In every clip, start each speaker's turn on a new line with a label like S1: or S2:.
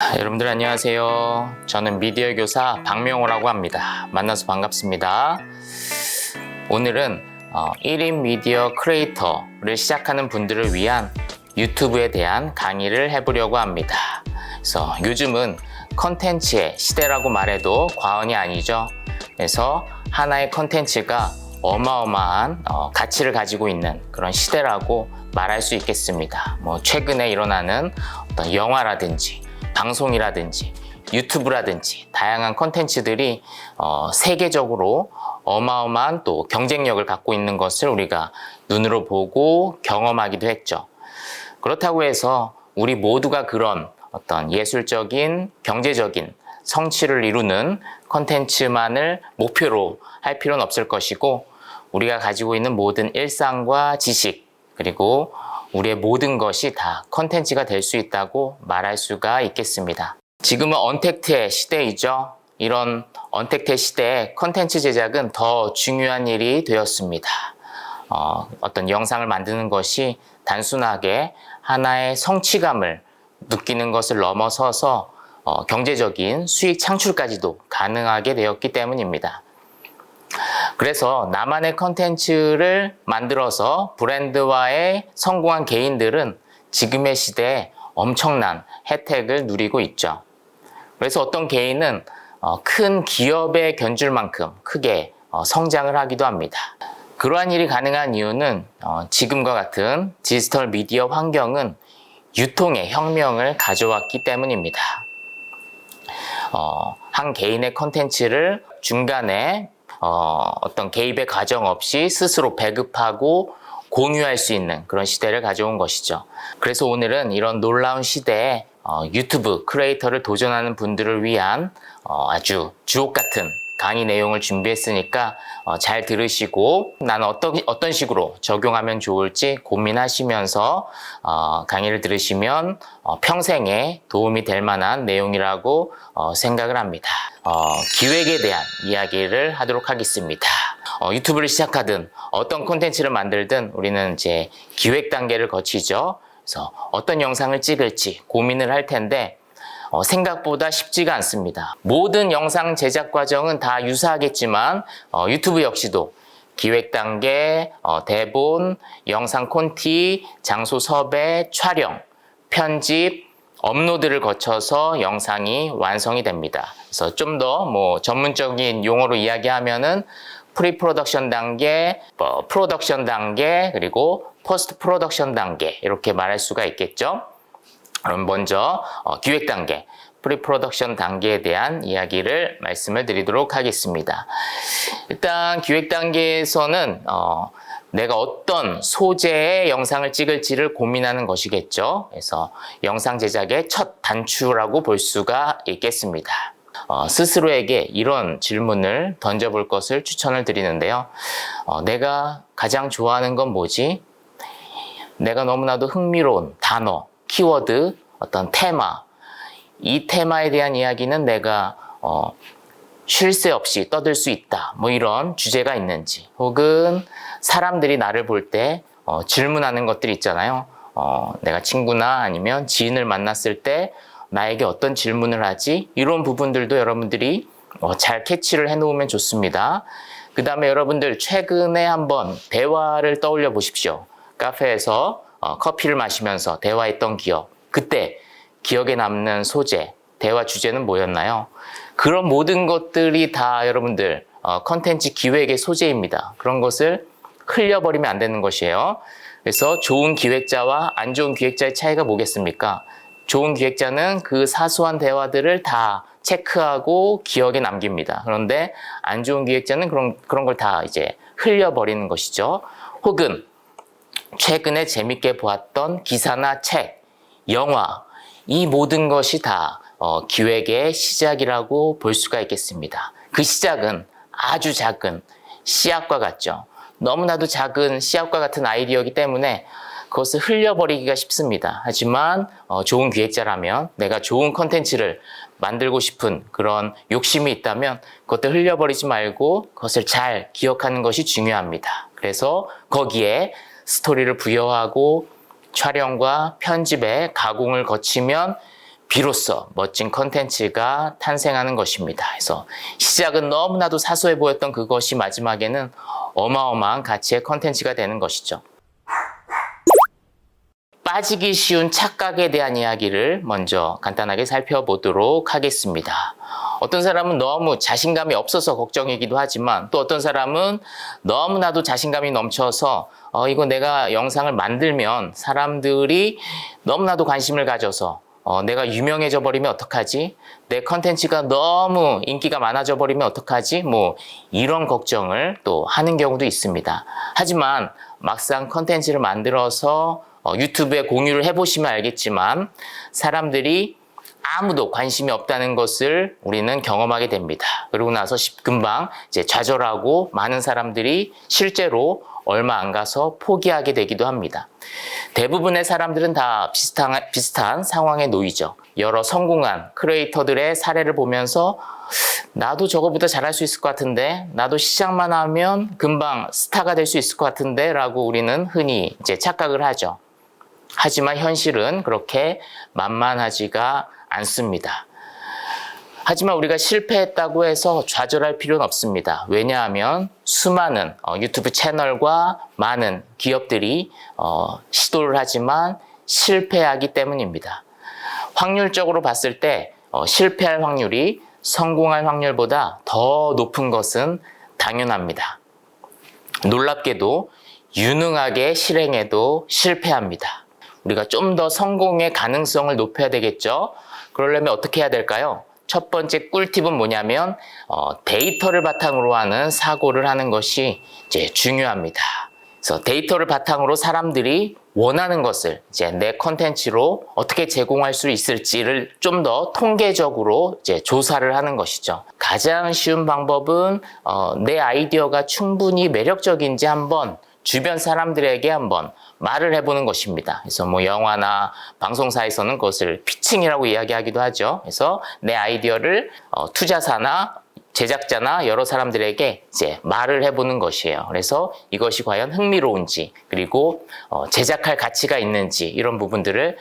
S1: 여러분들 안녕하세요. 저는 미디어 교사 박명호라고 합니다. 만나서 반갑습니다. 오늘은 1인 미디어 크리에이터를 시작하는 분들을 위한 유튜브에 대한 강의를 해보려고 합니다. 그래서 요즘은 컨텐츠의 시대라고 말해도 과언이 아니죠. 그래서 하나의 컨텐츠가 어마어마한 가치를 가지고 있는 그런 시대라고 말할 수 있겠습니다. 최근에 일어나는 어떤 영화라든지 방송이라든지 유튜브라든지 다양한 콘텐츠들이 세계적으로 어마어마한 또 경쟁력을 갖고 있는 것을 우리가 눈으로 보고 경험하기도 했죠. 그렇다고 해서 우리 모두가 그런 어떤 예술적인, 경제적인 성취를 이루는 콘텐츠만을 목표로 할 필요는 없을 것이고, 우리가 가지고 있는 모든 일상과 지식, 그리고 우리의 모든 것이 다 콘텐츠가 될 수 있다고 말할 수가 있겠습니다. 지금은 언택트의 시대이죠. 이런 언택트 시대에 콘텐츠 제작은 더 중요한 일이 되었습니다. 어떤 영상을 만드는 것이 단순하게 하나의 성취감을 느끼는 것을 넘어서서 경제적인 수익 창출까지도 가능하게 되었기 때문입니다. 그래서 나만의 컨텐츠를 만들어서 브랜드화에 성공한 개인들은 지금의 시대에 엄청난 혜택을 누리고 있죠. 그래서 어떤 개인은 큰 기업에 견줄 만큼 크게 성장을 하기도 합니다. 그러한 일이 가능한 이유는 지금과 같은 디지털 미디어 환경은 유통의 혁명을 가져왔기 때문입니다. 한 개인의 컨텐츠를 중간에 어떤 개입의 과정 없이 스스로 배급하고 공유할 수 있는 그런 시대를 가져온 것이죠. 그래서 오늘은 이런 놀라운 시대에 유튜브 크리에이터를 도전하는 분들을 위한 아주 주옥 같은 강의 내용을 준비했으니까 잘 들으시고 나는 어떤 식으로 적용하면 좋을지 고민하시면서 강의를 들으시면 평생에 도움이 될 만한 내용이라고 생각을 합니다. 기획에 대한 이야기를 하도록 하겠습니다. 유튜브를 시작하든 어떤 콘텐츠를 만들든 우리는 이제 기획 단계를 거치죠. 그래서 어떤 영상을 찍을지 고민을 할 텐데 생각보다 쉽지가 않습니다. 모든 영상 제작 과정은 다 유사하겠지만 유튜브 역시도 기획 단계, 대본, 영상 콘티, 장소 섭외, 촬영, 편집, 업로드를 거쳐서 영상이 완성이 됩니다. 그래서 좀 더 전문적인 용어로 이야기하면은 프리 프로덕션 단계, 프로덕션 단계, 그리고 포스트 프로덕션 단계 이렇게 말할 수가 있겠죠. 그럼 먼저 기획 단계, 프리 프로덕션 단계에 대한 이야기를 말씀을 드리도록 하겠습니다. 일단 기획 단계에서는 내가 어떤 소재의 영상을 찍을지를 고민하는 것이겠죠. 그래서 영상 제작의 첫 단추라고 볼 수가 있겠습니다. 스스로에게 이런 질문을 던져볼 것을 추천을 드리는데요. 내가 가장 좋아하는 건 뭐지? 내가 너무나도 흥미로운 단어, 키워드, 어떤 테마, 이 테마에 대한 이야기는 내가 쉴 새 없이 떠들 수 있다. 이런 주제가 있는지, 혹은 사람들이 나를 볼 때 질문하는 것들이 있잖아요. 내가 친구나 아니면 지인을 만났을 때 나에게 어떤 질문을 하지? 이런 부분들도 여러분들이 잘 캐치를 해놓으면 좋습니다. 그 다음에 여러분들 최근에 한번 대화를 떠올려 보십시오. 카페에서 커피를 마시면서 대화했던 기억, 그때 기억에 남는 소재, 대화 주제는 뭐였나요? 그런 모든 것들이 다 여러분들 컨텐츠 기획의 소재입니다. 그런 것을 흘려버리면 안 되는 것이에요. 그래서 좋은 기획자와 안 좋은 기획자의 차이가 뭐겠습니까? 좋은 기획자는 그 사소한 대화들을 다 체크하고 기억에 남깁니다. 그런데 안 좋은 기획자는 그런 걸 다 이제 흘려버리는 것이죠. 혹은 최근에 재밌게 보았던 기사나 책, 영화, 이 모든 것이 다 기획의 시작이라고 볼 수가 있겠습니다. 그 시작은 아주 작은 씨앗과 같죠. 너무나도 작은 씨앗과 같은 아이디어이기 때문에 그것을 흘려버리기가 쉽습니다. 하지만 좋은 기획자라면 내가 좋은 컨텐츠를 만들고 싶은 그런 욕심이 있다면 그것들 흘려버리지 말고 그것을 잘 기억하는 것이 중요합니다. 그래서 거기에 스토리를 부여하고 촬영과 편집에 가공을 거치면 비로소 멋진 컨텐츠가 탄생하는 것입니다. 그래서 시작은 너무나도 사소해 보였던 그것이 마지막에는 어마어마한 가치의 컨텐츠가 되는 것이죠. 빠지기 쉬운 착각에 대한 이야기를 먼저 간단하게 살펴보도록 하겠습니다. 어떤 사람은 너무 자신감이 없어서 걱정이기도 하지만 또 어떤 사람은 너무나도 자신감이 넘쳐서 이거 내가 영상을 만들면 사람들이 너무나도 관심을 가져서 내가 유명해져 버리면 어떡하지? 내 컨텐츠가 너무 인기가 많아져 버리면 어떡하지? 뭐 이런 걱정을 또 하는 경우도 있습니다. 하지만 막상 컨텐츠를 만들어서 유튜브에 공유를 해보시면 알겠지만 사람들이 아무도 관심이 없다는 것을 우리는 경험하게 됩니다. 그러고 나서 금방 이제 좌절하고 많은 사람들이 실제로 얼마 안 가서 포기하게 되기도 합니다. 대부분의 사람들은 다 비슷한 상황에 놓이죠. 여러 성공한 크리에이터들의 사례를 보면서 나도 저거보다 잘할 수 있을 것 같은데, 나도 시작만 하면 금방 스타가 될 수 있을 것 같은데 라고 우리는 흔히 이제 착각을 하죠. 하지만 현실은 그렇게 만만하지가 않습니다. 하지만 우리가 실패했다고 해서 좌절할 필요는 없습니다. 왜냐하면 수많은 유튜브 채널과 많은 기업들이 시도를 하지만 실패하기 때문입니다. 확률적으로 봤을 때 실패할 확률이 성공할 확률보다 더 높은 것은 당연합니다. 놀랍게도 유능하게 실행해도 실패합니다. 우리가 좀 더 성공의 가능성을 높여야 되겠죠? 그러려면 어떻게 해야 될까요? 첫 번째 꿀팁은 뭐냐면 데이터를 바탕으로 하는 사고를 하는 것이 이제 중요합니다. 그래서 데이터를 바탕으로 사람들이 원하는 것을 이제 내 컨텐츠로 어떻게 제공할 수 있을지를 좀 더 통계적으로 이제 조사를 하는 것이죠. 가장 쉬운 방법은 내 아이디어가 충분히 매력적인지 한번 주변 사람들에게 한번 말을 해보는 것입니다. 그래서 뭐 영화나 방송사에서는 그것을 피칭이라고 이야기하기도 하죠. 그래서 내 아이디어를 투자사나 제작자나 여러 사람들에게 이제 말을 해보는 것이에요. 그래서 이것이 과연 흥미로운지, 그리고 제작할 가치가 있는지 이런 부분들을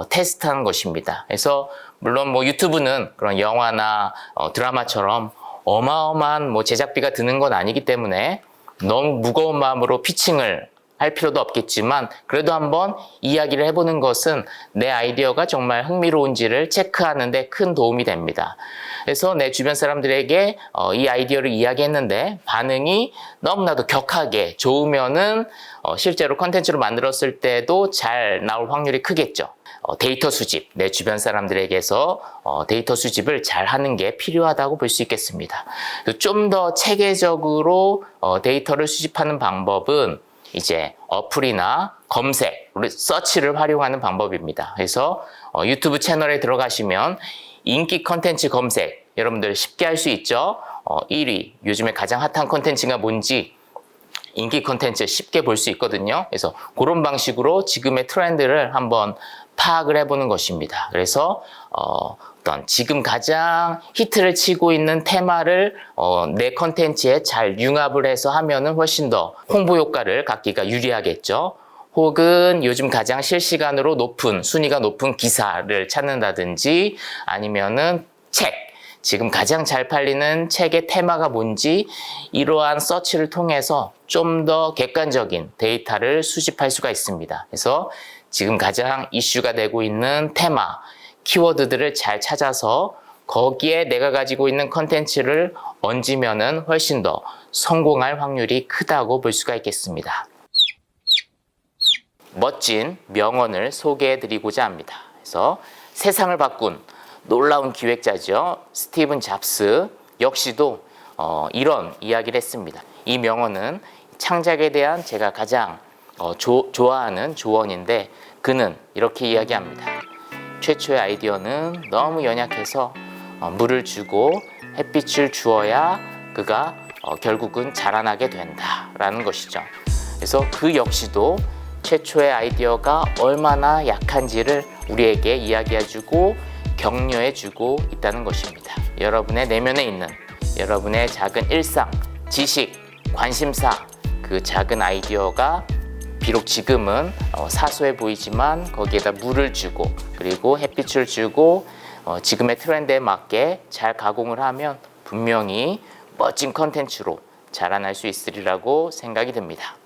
S1: 테스트하는 것입니다. 그래서 물론 뭐 유튜브는 그런 영화나 드라마처럼 어마어마한 뭐 제작비가 드는 건 아니기 때문에 너무 무거운 마음으로 피칭을 할 필요도 없겠지만 그래도 한번 이야기를 해보는 것은 내 아이디어가 정말 흥미로운지를 체크하는 데 큰 도움이 됩니다. 그래서 내 주변 사람들에게 이 아이디어를 이야기했는데 반응이 너무나도 격하게 좋으면은 실제로 컨텐츠로 만들었을 때도 잘 나올 확률이 크겠죠. 데이터 수집, 내 주변 사람들에게서 데이터 수집을 잘 하는 게 필요하다고 볼 수 있겠습니다. 좀 더 체계적으로 데이터를 수집하는 방법은 이제 어플이나 검색, 서치를 활용하는 방법입니다. 그래서 유튜브 채널에 들어가시면 인기 컨텐츠 검색, 여러분들 쉽게 할 수 있죠. 1위, 요즘에 가장 핫한 컨텐츠가 뭔지 인기 컨텐츠 쉽게 볼 수 있거든요. 그래서 그런 방식으로 지금의 트렌드를 한번 파악을 해보는 것입니다. 그래서 어떤 지금 가장 히트를 치고 있는 테마를 내 컨텐츠에 잘 융합을 해서 하면은 훨씬 더 홍보 효과를 갖기가 유리하겠죠. 혹은 요즘 가장 실시간으로 순위가 높은 기사를 찾는다든지 아니면은 지금 가장 잘 팔리는 책의 테마가 뭔지 이러한 서치를 통해서 좀 더 객관적인 데이터를 수집할 수가 있습니다. 그래서 지금 가장 이슈가 되고 있는 테마, 키워드들을 잘 찾아서 거기에 내가 가지고 있는 컨텐츠를 얹으면은 훨씬 더 성공할 확률이 크다고 볼 수가 있겠습니다. 멋진 명언을 소개해 드리고자 합니다. 그래서 세상을 바꾼 놀라운 기획자죠. 스티븐 잡스 역시도 이런 이야기를 했습니다. 이 명언은 창작에 대한 제가 가장 좋아하는 조언인데 그는 이렇게 이야기합니다. 최초의 아이디어는 너무 연약해서 물을 주고 햇빛을 주어야 그가 결국은 자라나게 된다라는 것이죠. 그래서 그 역시도 최초의 아이디어가 얼마나 약한지를 우리에게 이야기해주고 격려해주고 있다는 것입니다. 여러분의 내면에 있는 여러분의 작은 일상, 지식, 관심사, 그 작은 아이디어가 비록 지금은 사소해 보이지만 거기에다 물을 주고 그리고 햇빛을 주고 지금의 트렌드에 맞게 잘 가공을 하면 분명히 멋진 컨텐츠로 자라날 수 있으리라고 생각이 듭니다.